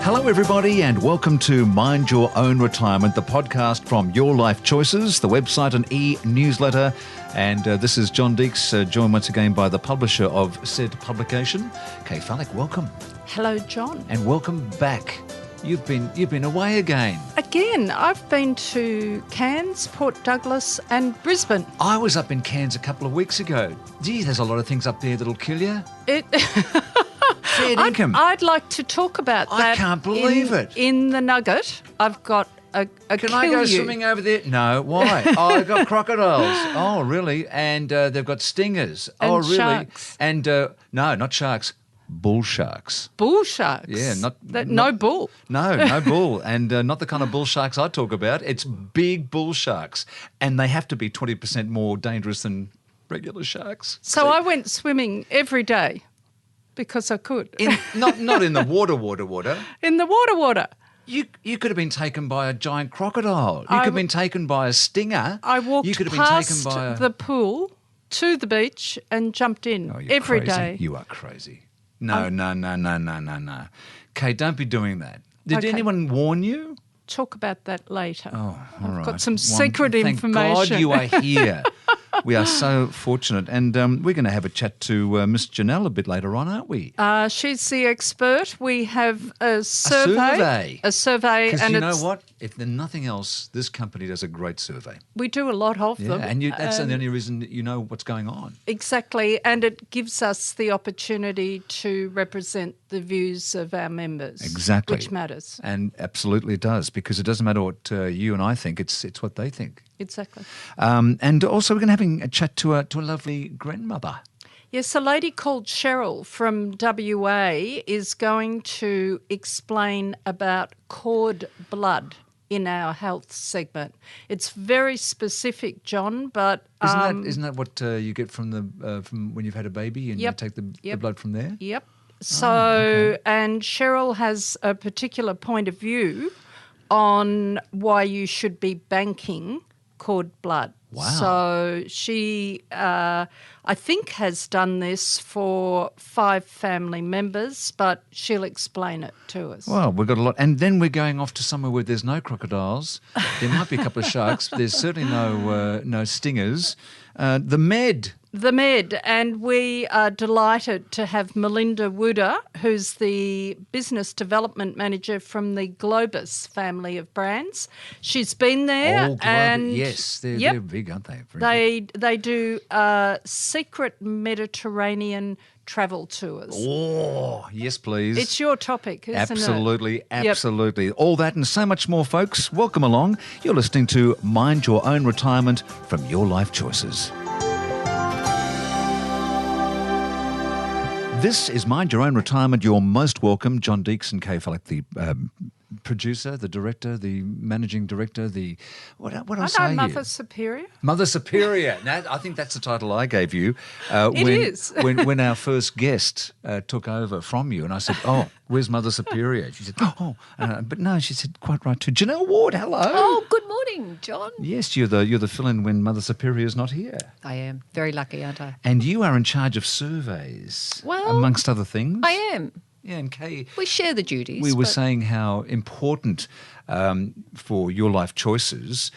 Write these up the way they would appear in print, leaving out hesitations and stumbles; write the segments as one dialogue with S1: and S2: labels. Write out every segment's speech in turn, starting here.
S1: Hello, everybody, and welcome to Mind Your Own Retirement, the podcast from Your Life Choices, the website and e-newsletter. And this is John Deeks, joined once again by the publisher of said publication, Kaye. Welcome.
S2: Hello, John.
S1: And welcome back. You've been away again.
S2: Again, I've been to Cairns, Port Douglas and Brisbane.
S1: I was up in Cairns a couple of weeks ago. Gee, there's a lot of things up there that'll kill you. Fair income.
S2: I'd like to talk about that.
S1: I can't believe it.
S2: In the Nugget, I've got a
S1: Can I go swimming over there? No. Why? Oh, I've got crocodiles. Oh, really? And they've got stingers.
S2: And
S1: oh, really?
S2: Sharks.
S1: And no, not sharks. Bull sharks.
S2: Bull sharks?
S1: Yeah,
S2: no bull.
S1: No bull. And not the kind of bull sharks I talk about. It's big bull sharks. And they have to be 20% more dangerous than regular sharks.
S2: So I went swimming every day because I could.
S1: Not in the water.
S2: In the water.
S1: You could have been taken by a giant crocodile. You could have been taken by a stinger.
S2: I walked past the pool to the beach and jumped in every day.
S1: You are crazy. No. Kaye, don't be doing that. Did anyone warn you?
S2: Talk about that later.
S1: Oh, all right.
S2: I've got some secret information.
S1: Thank God you are here. We are so fortunate. And we're going to have a chat to Miss Janelle a bit later on, aren't we?
S2: She's the expert. We have a survey.
S1: Because you know what? If there's nothing else, this company does a great survey.
S2: We do a lot of them.
S1: And that's the only reason that you know what's going on.
S2: Exactly. And it gives us the opportunity to represent the views of our members.
S1: Exactly.
S2: Which matters.
S1: And absolutely it does, because it doesn't matter what you and I think. It's what they think.
S2: Exactly.
S1: And also we're going to have a chat to a lovely grandmother.
S2: Yes, a lady called Sheryl from WA is going to explain about cord blood in our health segment. It's very specific, John, but
S1: isn't that what you get from when you've had a baby and you take the blood from there?
S2: Yep. So, and Sheryl has a particular point of view on why you should be banking cord blood.
S1: Wow.
S2: So she, I think, has done this for 5 family members, but she'll explain it to us.
S1: Well, we've got a lot. And then we're going off to somewhere where there's no crocodiles. There might be a couple of sharks. There's certainly no stingers. The Med,
S2: and we are delighted to have Melinda Wooder, who's the Business Development Manager from the Globus family of brands. She's been there. And
S1: yes, they're big, aren't they?
S2: They do secret Mediterranean travel tours.
S1: Oh, yes, please.
S2: It's your topic, isn't
S1: Absolutely,
S2: it?
S1: absolutely. Yep. All that and so much more, folks. Welcome along. You're listening to Mind Your Own Retirement from Your Life Choices. This is Mind Your Own Retirement. You're most welcome. John Deeks and Kaye, the producer, the director, the managing director, the what I
S2: Mother Superior.
S1: Mother Superior. Now, I think that's the title I gave you.
S2: It is.
S1: when our first guest took over from you, and I said, "Oh, where's Mother Superior?" She said, "Oh," but no, she said, "Quite right too." Janelle Ward, hello.
S3: Oh, good morning, John.
S1: Yes, you're the fill-in when Mother Superior is not here.
S3: I am very lucky, aren't I?
S1: And you are in charge of surveys,
S3: well,
S1: amongst other things.
S3: I am.
S1: Yeah, and Kaye,
S3: we share the duties.
S1: We were saying how important for Your Life Choices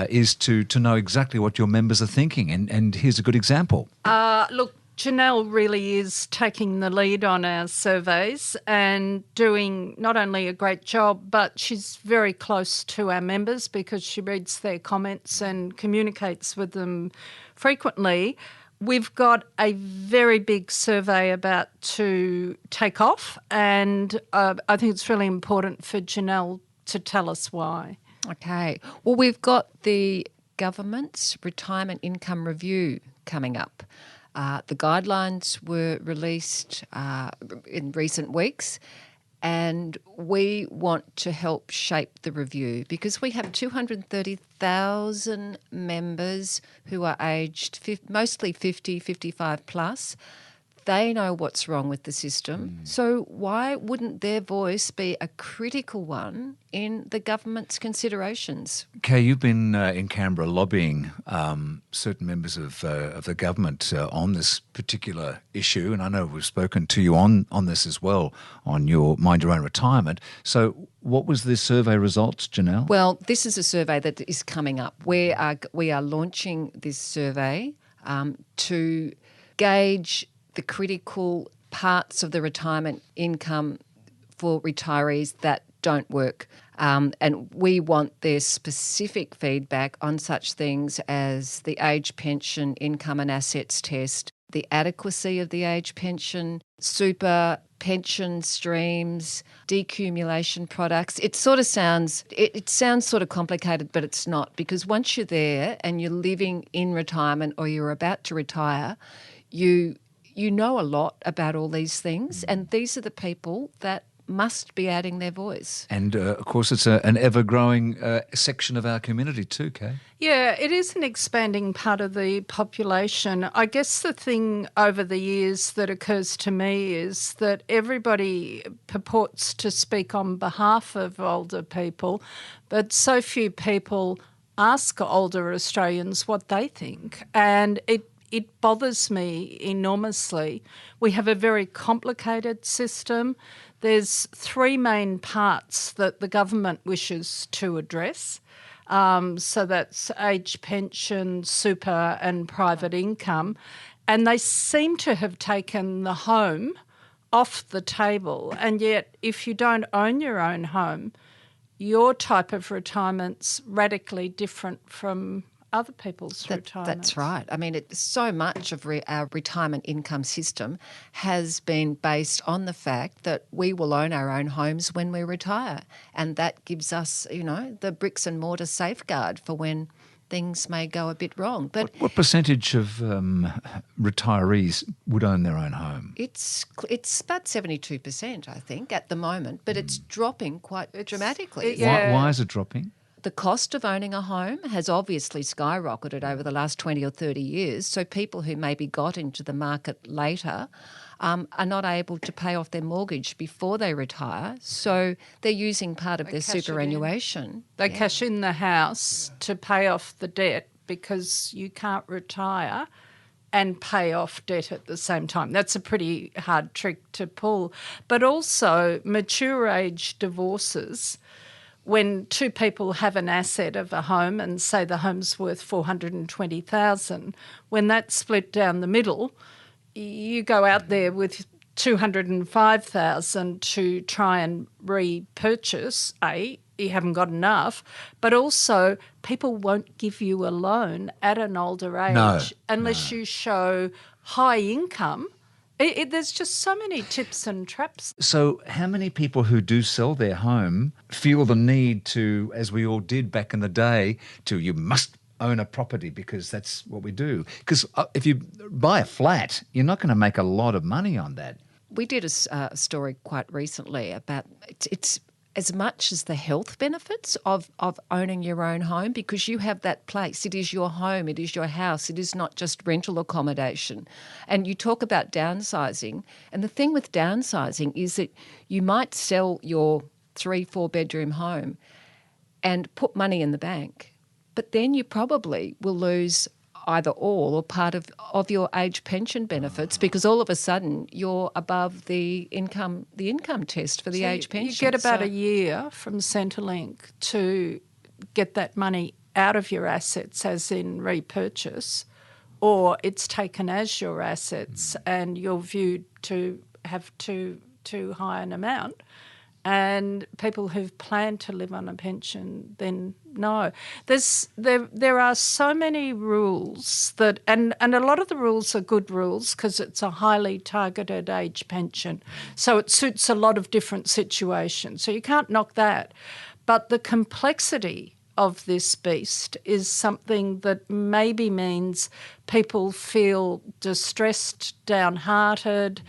S1: is to know exactly what your members are thinking. And here's a good example.
S2: Look, Janelle really is taking the lead on our surveys and doing not only a great job, but she's very close to our members because she reads their comments and communicates with them frequently. We've got a very big survey about to take off, and I think it's really important for Janelle to tell us why.
S3: Okay. Well, we've got the government's retirement income review coming up. The guidelines were released in recent weeks, and we want to help shape the review because we have 230,000 members who are aged mostly 50, 55 plus. They know what's wrong with the system. So why wouldn't their voice be a critical one in the government's considerations?
S1: Kaye, you've been in Canberra lobbying certain members of the government on this particular issue, and I know we've spoken to you on this as well, on your Mind Your Own Retirement. So what was the survey results, Janelle?
S3: Well, this is a survey that is coming up. We are launching this survey to gauge the critical parts of the retirement income for retirees that don't work. And we want their specific feedback on such things as the age pension income and assets test, the adequacy of the age pension, super pension streams, decumulation products. It sounds sort of complicated, but it's not, because once you're there and you're living in retirement or you're about to retire, you know a lot about all these things, and these are the people that must be adding their voice.
S1: And, of course, it's an ever-growing section of our community too, Kaye.
S2: Yeah, it is an expanding part of the population. I guess the thing over the years that occurs to me is that everybody purports to speak on behalf of older people, but so few people ask older Australians what they think. And it bothers me enormously. We have a very complicated system. There's three main parts that the government wishes to address. So that's age pension, super and private income. And they seem to have taken the home off the table. And yet, if you don't own your own home, your type of retirement's radically different from other people's retirement.
S3: That's right. I mean, so much of our retirement income system has been based on the fact that we will own our own homes when we retire, and that gives us, the bricks and mortar safeguard for when things may go a bit wrong. But
S1: what percentage of retirees would own their own home?
S3: It's about 72%, I think, at the moment, but it's dropping quite dramatically.
S1: Why is it dropping?
S3: The cost of owning a home has obviously skyrocketed over the last 20 or 30 years, so people who maybe got into the market later are not able to pay off their mortgage before they retire, so they're using part of their superannuation.
S2: They cash in the house to pay off the debt because you can't retire and pay off debt at the same time. That's a pretty hard trick to pull. But also mature age divorces, when two people have an asset of a home and say the home's worth $420,000, when that's split down the middle, you go out there with $205,000 to try and repurchase. You haven't got enough, but also people won't give you a loan at an older age unless you show high income. There's just so many tips and traps.
S1: So how many people who do sell their home feel the need to, as we all did back in the day, you must own a property because that's what we do? Because if you buy a flat, you're not going to make a lot of money on that.
S3: We did a story quite recently about it's as much as the health benefits of owning your own home, because you have that place. It is your home. It is your house. It is not just rental accommodation. And you talk about downsizing. And the thing with downsizing is that you might sell your 3-4 bedroom home and put money in the bank, but then you probably will lose either all or part of your age pension benefits, because all of a sudden you're above the income test for the age pension.
S2: You get about a year from Centrelink to get that money out of your assets, as in repurchase, or it's taken as your assets and you're viewed to have too high an amount. And people who've planned to live on a pension, then no. There are so many rules that, and a lot of the rules are good rules because it's a highly targeted age pension. So it suits a lot of different situations. So you can't knock that. But the complexity of this beast is something that maybe means people feel distressed, downhearted,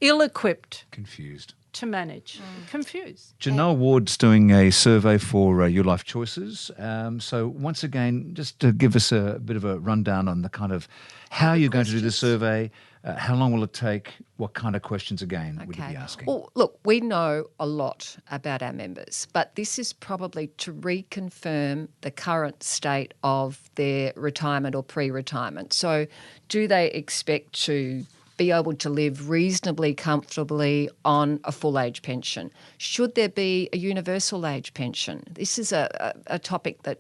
S2: ill-equipped.
S1: Confused.
S2: to manage. Confused.
S1: Janelle Ward's doing a survey for Your Life Choices. So once again, just to give us a bit of a rundown on the kind of how you're going to do the survey, how long will it take, what kind of questions again would you be asking?
S3: Well, look, we know a lot about our members, but this is probably to reconfirm the current state of their retirement or pre-retirement. So do they expect to be able to live reasonably comfortably on a full age pension? Should there be a universal age pension? This is a topic that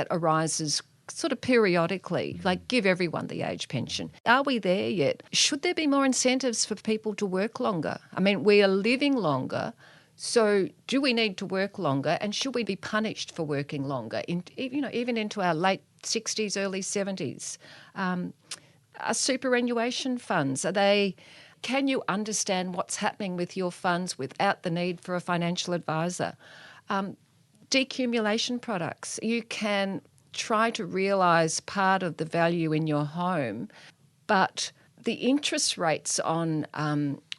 S3: arises sort of periodically, like give everyone the age pension. Are we there yet? Should there be more incentives for people to work longer? I mean, we are living longer, so do we need to work longer, and should we be punished for working longer, even into our late 60s, early 70s? Are superannuation funds, can you understand what's happening with your funds without the need for a financial advisor? Decumulation products, you can try to realise part of the value in your home, but the interest rates on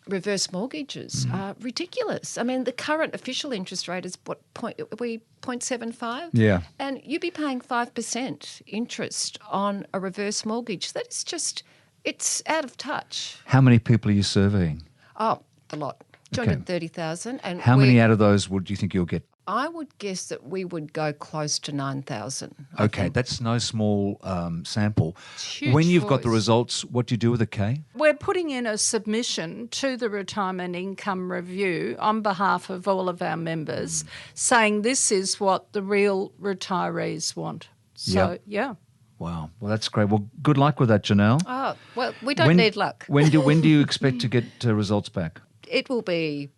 S3: reverse mortgages are ridiculous. I mean, the current official interest rate is 0.75?
S1: Yeah.
S3: And you'd be paying 5% interest on a reverse mortgage. That is just, it's out of touch.
S1: How many people are you surveying?
S3: Oh, a lot. 230,000. And
S1: how many out of those do you think you'll get?
S3: I would guess that we would go close to 9,000.
S1: Okay, that's no small sample.
S3: Huge
S1: when you've got the
S3: voice.
S1: results, what do you do with it, Kaye?
S2: We're putting in a submission to the Retirement Income Review on behalf of all of our members saying this is what the real retirees want. So, yeah.
S1: Wow. Well, that's great. Well, good luck with that, Janelle.
S3: Oh, well, we don't need luck.
S1: when do you expect to get results back?
S3: It will be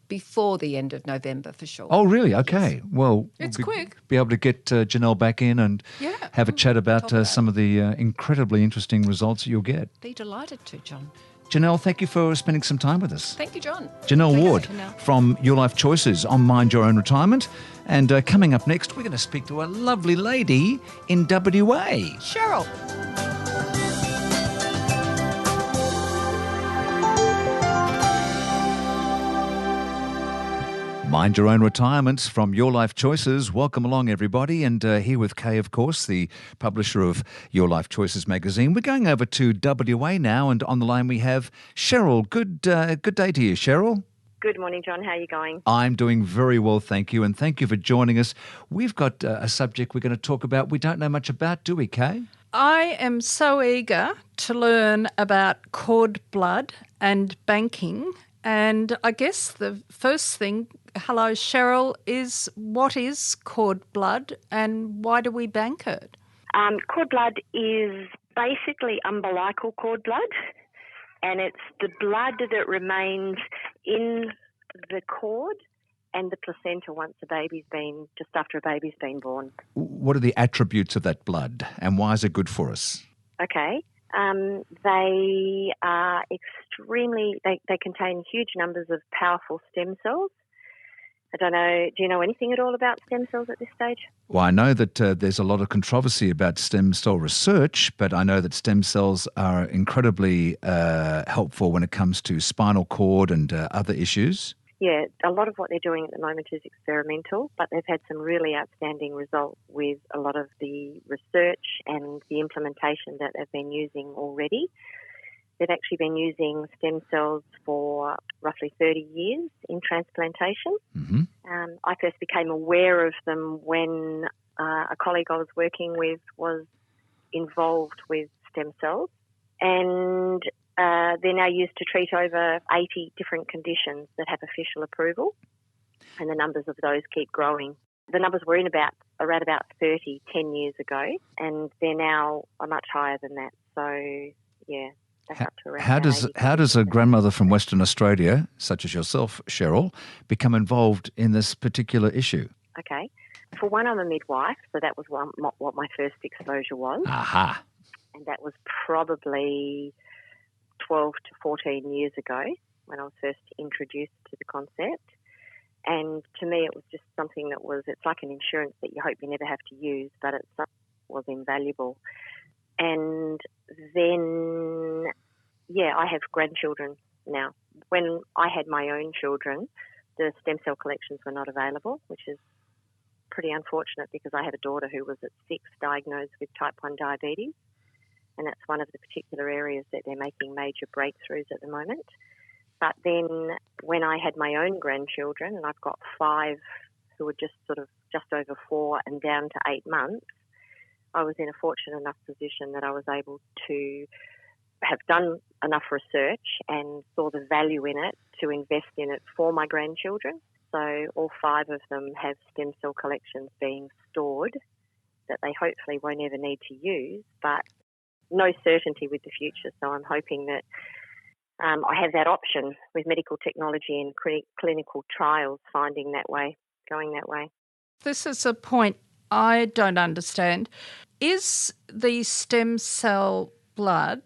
S3: before the end of November for sure.
S1: Oh, really? Okay. Well,
S2: It's
S1: we'll
S2: quick.
S1: Be able to get Janelle back in and have a chat about some of the incredibly interesting results that you'll get.
S3: Be delighted to, John.
S1: Janelle, thank you for spending some time with us.
S3: Thank you, John.
S1: Janelle Ward
S2: Janelle.
S1: from Your Life Choices on Mind Your Own Retirement. And coming up next, we're going to speak to a lovely lady in WA.
S3: Sheryl.
S1: Mind Your Own Retirements from Your Life Choices. Welcome along, everybody. And here with Kaye, of course, the publisher of Your Life Choices magazine. We're going over to WA now, and on the line we have Sheryl. Good day to you, Sheryl.
S4: Good morning, John. How are you going?
S1: I'm doing very well, thank you, and thank you for joining us. We've got a subject we're going to talk about we don't know much about, do we, Kaye?
S2: I am so eager to learn about cord blood and banking. And I guess the first thing, hello, Sheryl, is what is cord blood and why do we bank it?
S4: Cord blood is basically umbilical cord blood, and it's the blood that remains in the cord and the placenta once just after a baby's been born.
S1: What are the attributes of that blood and why is it good for us?
S4: Okay. They are they contain huge numbers of powerful stem cells. I don't know, do you know anything at all about stem cells at this stage?
S1: Well, I know that there's a lot of controversy about stem cell research, but I know that stem cells are incredibly helpful when it comes to spinal cord and other issues.
S4: Yeah, a lot of what they're doing at the moment is experimental, but they've had some really outstanding results with a lot of the research and the implementation that they've been using already. They've actually been using stem cells for roughly 30 years in transplantation.
S1: Mm-hmm.
S4: I first became aware of them when a colleague I was working with was involved with stem cells, and they're now used to treat over 80 different conditions that have official approval, and the numbers of those keep growing. The numbers were around about 30 10 years ago, and they're now much higher than that. So, yeah.
S1: How does a grandmother from Western Australia, such as yourself, Sheryl, become involved in this particular issue?
S4: Okay. For one, I'm a midwife, so that was what my first exposure was.
S1: Aha.
S4: And that was probably 12 to 14 years ago when I was first introduced to the concept. And to me, it was just something it's like an insurance that you hope you never have to use, but it was invaluable. And then, I have grandchildren now when I had my own children, the stem cell collections were not available, which is pretty unfortunate because I had a daughter who was at 6 diagnosed with type 1 diabetes, and that's one of the particular areas that they're making major breakthroughs at the moment. But then when I had my own grandchildren, and I've got 5 who were just over 4 and down to 8 months, I was in a fortunate enough position that I was able to have done enough research and saw the value in it to invest in it for my grandchildren. So all 5 of them have stem cell collections being stored that they hopefully won't ever need to use, but no certainty with the future. So I'm hoping that I have that option with medical technology and clinical trials going that way.
S2: This is a point I don't understand. Is the stem cell blood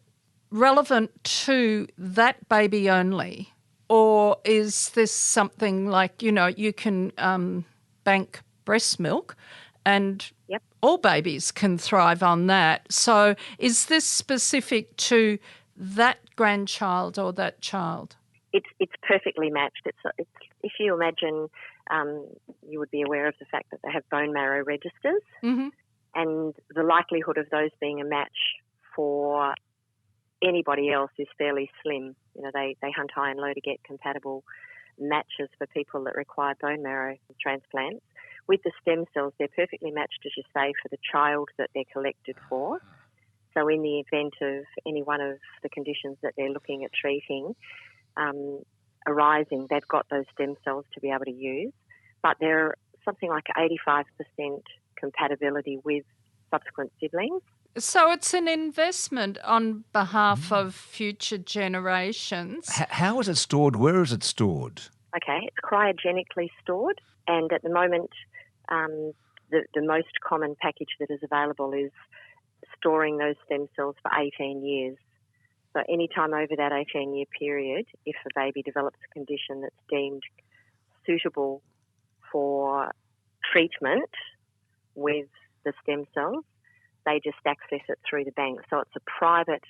S2: relevant to that baby only? Or is this something like, you can bank breast milk and all babies can thrive on that? So is this specific to that grandchild or that child?
S4: It's perfectly matched. It's if you imagine, you would be aware of the fact that they have bone marrow registers,
S2: mm-hmm.
S4: and the likelihood of those being a match for anybody else is fairly slim. They hunt high and low to get compatible matches for people that require bone marrow transplants. With the stem cells, they're perfectly matched, as you say, for the child that they're collected for. So in the event of any one of the conditions that they're looking at treating arising, they've got those stem cells to be able to use. But they're something like 85% compatibility with subsequent siblings.
S2: So it's an investment on behalf of future generations.
S1: How is it stored? Where is it stored?
S4: Okay, it's cryogenically stored, and at the moment the most common package that is available is storing those stem cells for 18 years. So any time over that 18-year period, if a baby develops a condition that's deemed suitable for treatment with the stem cells, they just access it through the bank. So it's a private,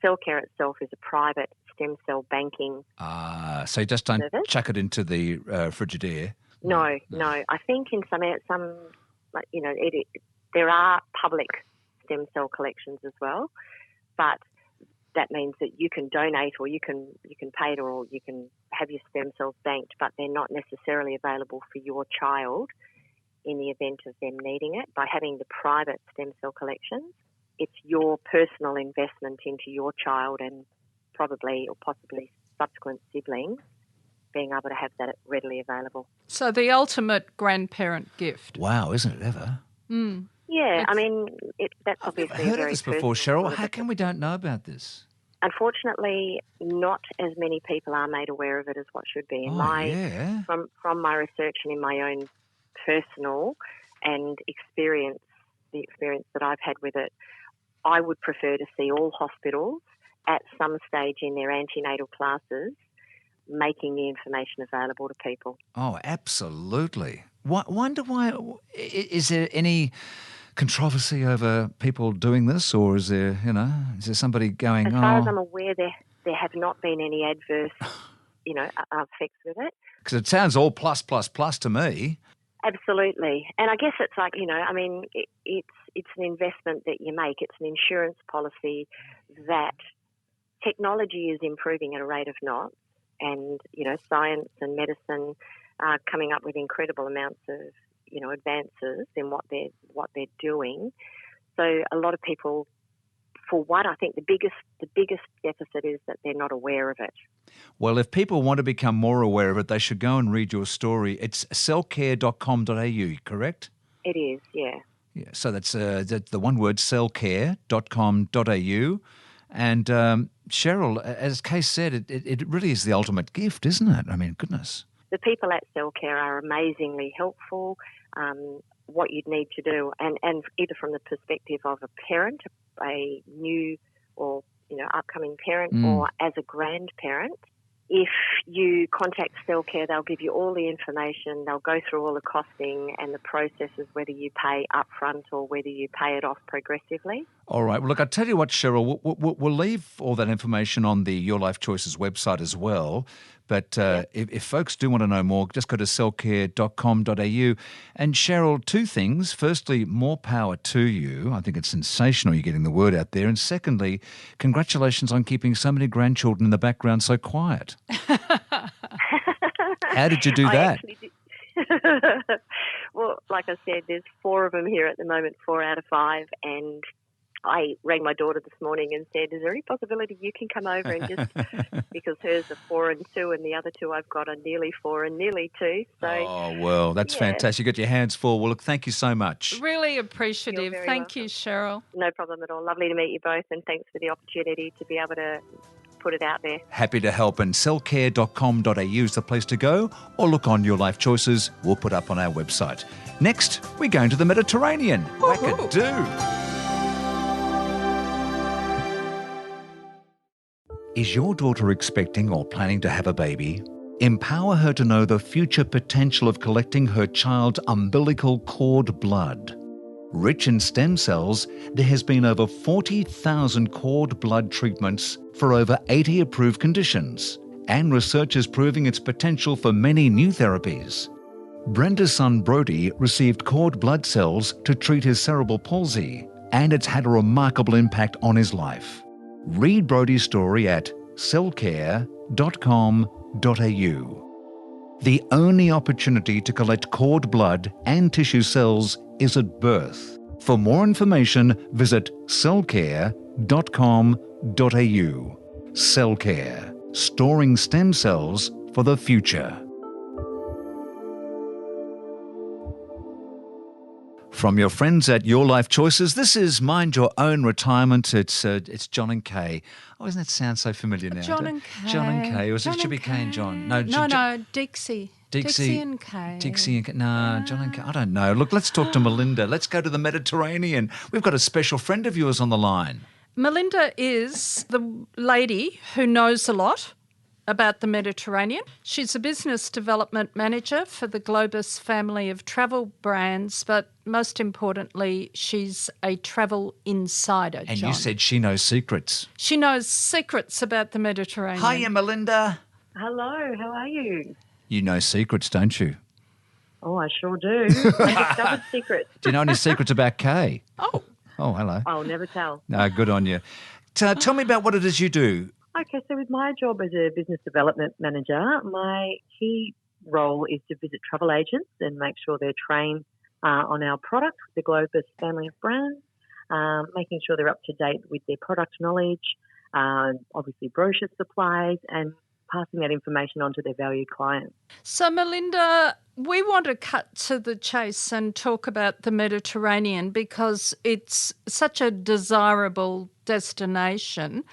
S4: CellCare itself is a private stem cell banking
S1: so you just don't
S4: service.
S1: Chuck it into the Frigidaire?
S4: No. I think in some there are public stem cell collections as well, but that means that you can donate or you can pay it or you can have your stem cells banked, but they're not necessarily available for your child in the event of them needing it. By having the private stem cell collections, it's your personal investment into your child and probably or possibly subsequent siblings being able to have that readily available.
S2: So the ultimate grandparent gift.
S1: Wow, isn't it ever?
S2: Mm.
S4: Yeah, that's obviously
S1: I've heard
S4: a very
S1: of this before,
S4: personal
S1: Sheryl. How come we don't know about this?
S4: Unfortunately, not as many people are made aware of it as what should be. From my research and in my own personal and the experience that I've had with it, I would prefer to see all hospitals at some stage in their antenatal classes making the information available to people.
S1: Oh, absolutely. Wonder why? Is there any controversy over people doing this, or is there somebody going?
S4: As far as I'm aware, there have not been any adverse, effects with it.
S1: Because it sounds all plus to me.
S4: Absolutely, and I guess it's like it's an investment that you make. It's an insurance policy that technology is improving at a rate of knots, and science and medicine are coming up with incredible amounts of advances in what they're doing. So a lot of people, for one, I think the biggest deficit is that they're not aware of it.
S1: Well, if people want to become more aware of it, they should go and read your story. It's cellcare.com.au, correct?
S4: It is, yeah.
S1: Yeah, so that's the one word, cellcare.com.au. And Sheryl, as Kaye said, it really is the ultimate gift, isn't it? I mean, goodness.
S4: The people at CellCare are amazingly helpful. What you'd need to do, and either from the perspective of a parent, a new or upcoming parent, or as a grandparent, if you contact CellCare, they'll give you all the information. They'll go through all the costing and the processes, whether you pay upfront or whether you pay it off progressively.
S1: All right. Well, look, I tell you what, Sheryl, we'll leave all that information on the Your Life Choices website as well. But if folks do want to know more, just go to cellcare.com.au. And Sheryl, two things. Firstly, more power to you. I think it's sensational you're getting the word out there. And secondly, congratulations on keeping so many grandchildren in the background so quiet. How did you do that?
S4: I actually did. Well, like I said, there's 4 of them here at the moment, 4 out of 5, and I rang my daughter this morning and said, is there any possibility you can come over and just, because hers are 4 and 2 and the other 2 I've got are nearly 4 and nearly 2. So,
S1: oh, well, that's fantastic. You got your hands full. Well, look, thank you so much.
S2: Really appreciative. Thank
S4: welcome.
S2: you, Sheryl.
S4: No problem at all. Lovely to meet you both, and thanks for the opportunity to be able to put it out there.
S1: Happy to help, and cellcare.com.au is the place to go, or look on Your Life Choices. We'll put up on our website. Next, we're going to the Mediterranean. Wackadoo. Is your daughter expecting or planning to have a baby? Empower her to know the future potential of collecting her child's umbilical cord blood. Rich in stem cells, there has been over 40,000 cord blood treatments for over 80 approved conditions, and research is proving its potential for many new therapies. Brenda's son Brodie received cord blood cells to treat his cerebral palsy, and it's had a remarkable impact on his life. Read Brodie's story at cellcare.com.au. The only opportunity to collect cord blood and tissue cells is at birth. For more information, visit cellcare.com.au. Cellcare, storing stem cells for the future. From your friends at Your Life Choices, this is Mind Your Own Retirement. It's John and Kaye. Oh, doesn't that sound so familiar now?
S2: John and Kaye.
S1: John and Kaye. Or it should be Kaye and John?
S2: No, Deeksie. Deeksie and Kaye.
S1: Deeksie and Kaye. No, John and Kaye. I don't know. Look, let's talk to Melinda. Let's go to the Mediterranean. We've got a special friend of yours on the line.
S2: Melinda is the lady who knows a lot about the Mediterranean. She's a business development manager for the Globus family of travel brands, but most importantly, she's a travel insider,
S1: And
S2: John.
S1: you said she knows secrets.
S2: She knows secrets about the Mediterranean.
S1: Hiya, Melinda.
S5: Hello, how are you?
S1: You know secrets, don't you?
S5: Oh, I sure do. I discovered secrets.
S1: Do you know any secrets about Kaye?
S2: Oh,
S1: hello.
S5: I'll never tell.
S1: No, good on you. Tell me about what it is you do.
S5: Okay, so with my job as a business development manager, my key role is to visit travel agents and make sure they're trained on our product, the Globus family of brands, making sure they're up to date with their product knowledge, obviously brochure supplies, and passing that information on to their valued clients.
S2: so Melinda, we want to cut to the chase and talk about the Mediterranean because it's such a desirable destination.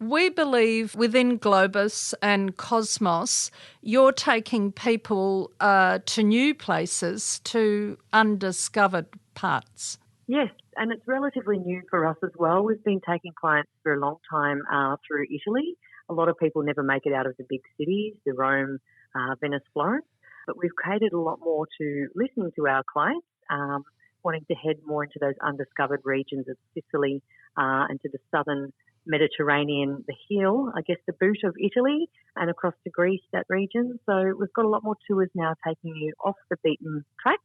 S2: We believe within Globus and Cosmos, you're taking people to new places, to undiscovered parts.
S5: Yes, and it's relatively new for us as well. We've been taking clients for a long time through Italy. A lot of people never make it out of the big cities, the Rome, Venice, Florence, but we've catered a lot more to listening to our clients, wanting to head more into those undiscovered regions of Sicily and to the southern Mediterranean, the heel, I guess the boot of Italy, and across to Greece, that region. So we've got a lot more tours now taking you off the beaten track.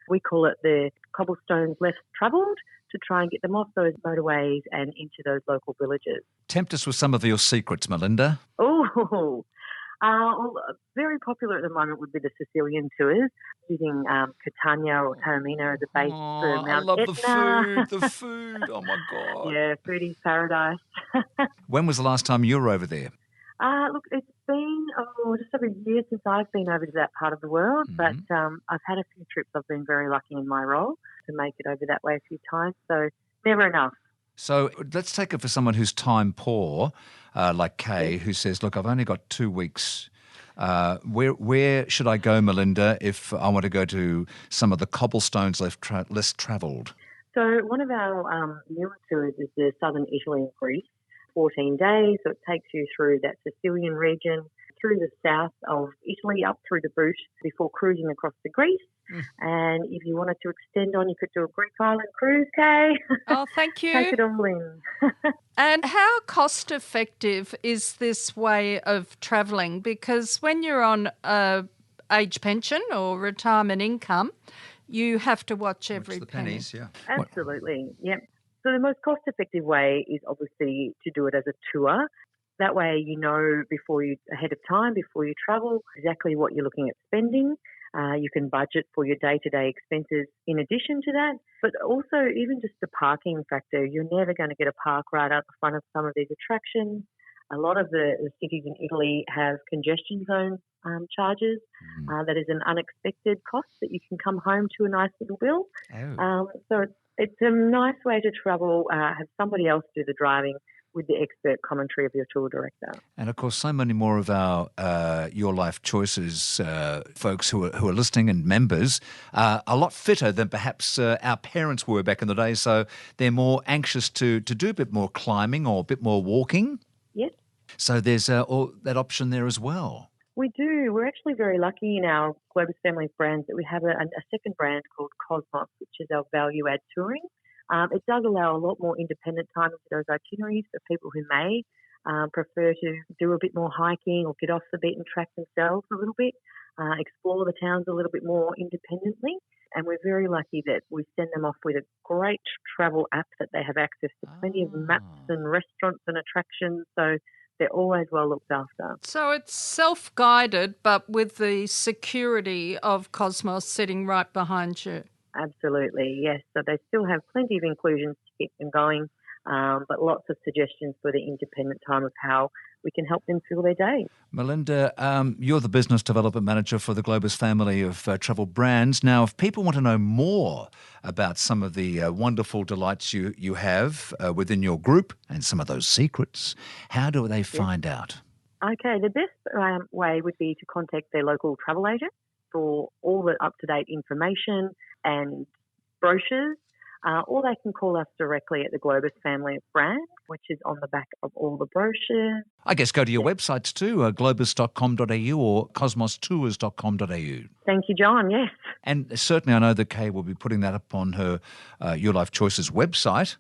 S5: We call it the cobblestones less travelled, to try and get them off those motorways and into those local villages.
S1: Tempt us with some of your secrets, Melinda.
S5: Oh, well, very popular at the moment would be the Sicilian tours, using Catania or Taormina as a base for Mount
S1: I love
S5: Etna.
S1: the food. Oh, my God.
S5: Yeah, foodie's paradise.
S1: When was the last time you were over there?
S5: Look, it's been just over a year since I've been over to that part of the world, but I've had a few trips. I've been very lucky in my role to make it over that way a few times, so never enough.
S1: So let's take it for someone who's time poor, like Kaye, who says, look, I've only got 2 weeks. Where should I go, Melinda, if I want to go to some of the cobblestones less travelled?
S5: So one of our newer tours is the southern Italy and Greece, 14 days. So it takes you through that Sicilian region, through the south of Italy, up through the boot before cruising across to Greece. And if you wanted to extend on, you could do a Greek island cruise, Kaye.
S2: Oh, thank you.
S5: Take it all in.
S2: And how cost effective is this way of travelling? Because when you're on a age pension or retirement income, you have to watch every
S1: the
S2: penny.
S1: pennies, yeah.
S5: Absolutely, yep. So the most cost-effective way is obviously to do it as a tour. That way you know ahead of time, before you travel, exactly what you're looking at spending. You can budget for your day-to-day expenses in addition to that. But also even just the parking factor, you're never going to get a park right out the front of some of these attractions. A lot of the cities in Italy have congestion zone charges. That is an unexpected cost that you can come home to a nice little bill. So it's a nice way to travel, have somebody else do the driving with the expert commentary of your tour director.
S1: And of course, so many more of our Your Life Choices folks who are listening and members are a lot fitter than perhaps our parents were back in the day. So they're more anxious to do a bit more climbing or a bit more walking.
S5: Yes.
S1: So there's that option there as well.
S5: We do. We're actually very lucky in our Globus family of brands that we have a second brand called Cosmos, which is our value-add touring. It does allow a lot more independent time into those itineraries for people who may prefer to do a bit more hiking or get off the beaten track themselves a little bit, explore the towns a little bit more independently. And we're very lucky that we send them off with a great travel app that they have access to plenty of maps and restaurants and attractions. So they're always well looked after.
S2: So it's self-guided, but with the security of Cosmos sitting right behind you.
S5: Absolutely, yes. So they still have plenty of inclusions to keep them going, but lots of suggestions for the independent time of how we can help them fill their day.
S1: Melinda, you're the Business Development Manager for the Globus family of travel brands. Now, if people want to know more about some of the wonderful delights you have within your group and some of those secrets, how do they find out?
S5: Okay, the best way would be to contact their local travel agent for all the up-to-date information and brochures, or they can call us directly at the Globus family of brands, which is on the back of all the brochures.
S1: I guess go to your websites too, globus.com.au or cosmostours.com.au.
S5: Thank you, John, yes.
S1: And certainly I know that Kaye will be putting that up on her Your Life Choices website.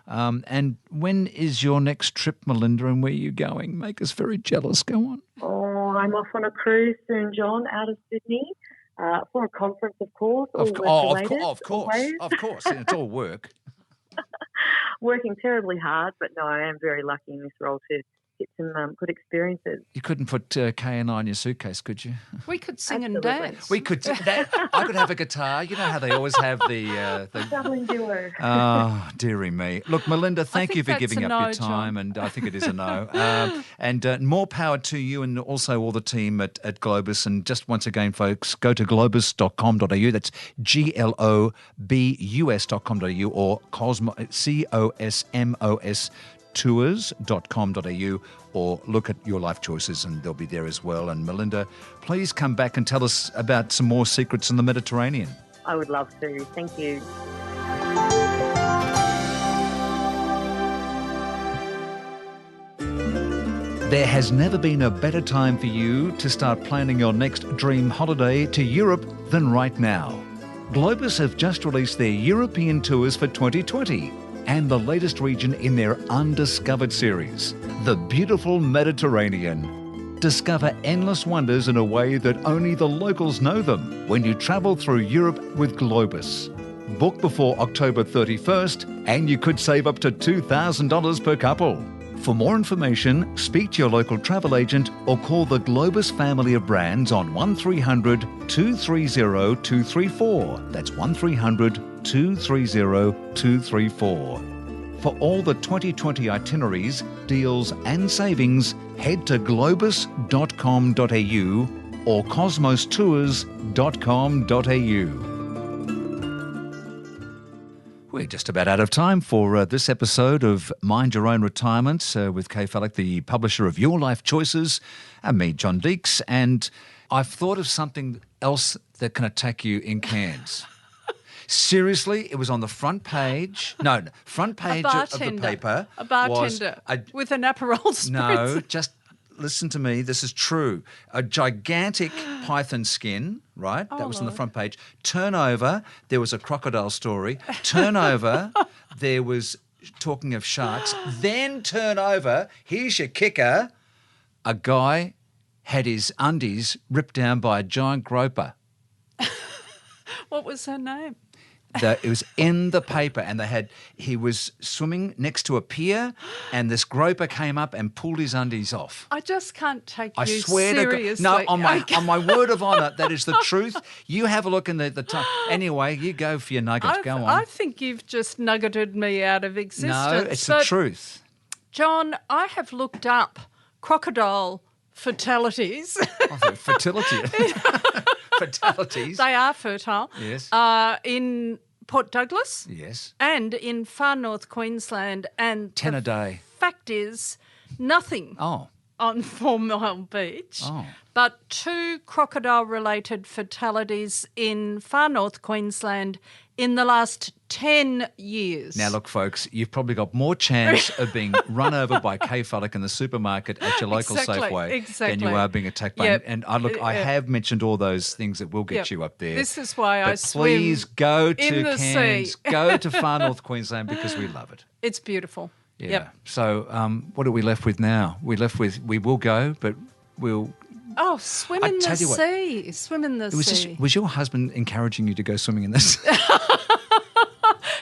S1: And when is your next trip, Melinda, and where are you going? Make us very jealous. Go on.
S5: Oh, I'm off on a cruise soon, John, out of Sydney. For a conference, of course.
S1: Of course. Yeah, it's all work.
S5: Working terribly hard, but no, I am very lucky in this role to get some good experiences.
S1: You couldn't put Kaye and I in your suitcase, could you?
S2: We could sing
S5: Absolutely.
S2: and dance.
S1: We could. I could have a guitar. You know how they always have the
S5: Traveling duo.
S1: Oh, dearie me. Look, Melinda, thank you for
S2: that's
S1: giving
S2: a
S1: up
S2: no,
S1: your time,
S2: John.
S1: and I think it is a no. And more power to you and also all the team at Globus. And just once again, folks, go to globus.com.au. That's globus.com.au or COSMOS tours.com.au, or look at Your Life Choices and they'll be there as well. And Melinda, please come back and tell us about some more secrets in the Mediterranean.
S5: I would love to. Thank you.
S1: There has never been a better time for you to start planning your next dream holiday to Europe than right now. Globus have just released their European tours for 2020 and the latest region in their Undiscovered series, the beautiful Mediterranean. Discover endless wonders in a way that only the locals know them when you travel through Europe with Globus. Book before October 31st and you could save up to $2,000 per couple. For more information, speak to your local travel agent or call the Globus family of brands on 1300 230 234. That's 1300 230 234. For all the 2020 itineraries, deals and savings, head to globus.com.au or cosmostours.com.au. We're just about out of time for this episode of Mind Your Own Retirement with Kaye Fallick, the publisher of Your Life Choices, and me, John Deeks. And I've thought of something else that can attack you in Cairns. Seriously, it was on the front page. No, front page of the paper.
S2: A bartender with an Aperol spritz.
S1: No, just listen to me, this is true. A gigantic python skin, right? That was on the front page. Turn over, there was a crocodile story. Turn over, there was talking of sharks. Then turn over, here's your kicker. A guy had his undies ripped down by a giant groper.
S2: What was her name?
S1: It was in the paper, and he was swimming next to a pier, and this groper came up and pulled his undies off.
S2: I just can't take you
S1: I swear
S2: seriously.
S1: to God. No, on my word of honour, that is the truth. You have a look in the time. Anyway, you go for your nuggets. Go on.
S2: I think you've just nuggeted me out of existence.
S1: No, it's the truth.
S2: John, I have looked up crocodile fatalities.
S1: Fertility. Fatalities.
S2: They are fertile.
S1: Yes.
S2: In Port Douglas.
S1: Yes.
S2: And in far north Queensland. And
S1: 10 a day.
S2: Fact is, nothing on 4 Mile Beach. But 2 crocodile-related fatalities in far north Queensland in the last 10 years.
S1: Now, look, folks, you've probably got more chance of being run over by Kaye Fullock in the supermarket at your local Safeway than you are being attacked by... And I have mentioned all those things that will get you up there.
S2: This is why I swim
S1: please go to
S2: in the
S1: Cairns,
S2: sea.
S1: Go to far north Queensland because we love it.
S2: It's beautiful.
S1: Yeah.
S2: Yep.
S1: So what are we left with now? We will go, but we'll...
S2: Oh, swim in the sea. Swim in the sea.
S1: Was your husband encouraging you to go swimming in this?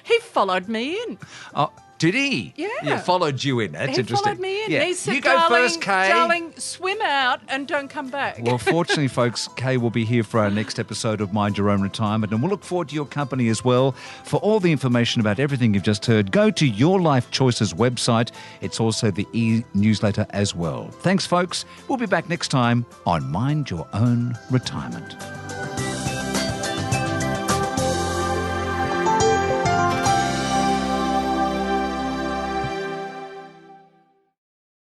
S2: He followed me in.
S1: Oh, did he?
S2: Yeah.
S1: Yeah, followed you in. That's
S2: he
S1: interesting.
S2: Followed me in.
S1: Yeah.
S2: He said,
S1: you go first, Kaye.
S2: Darling, swim out and don't come back.
S1: Well, fortunately, folks, Kaye will be here for our next episode of Mind Your Own Retirement, and we'll look forward to your company as well. For all the information about everything you've just heard, go to Your Life Choices website. It's also the e-newsletter as well. Thanks, folks. We'll be back next time on Mind Your Own Retirement.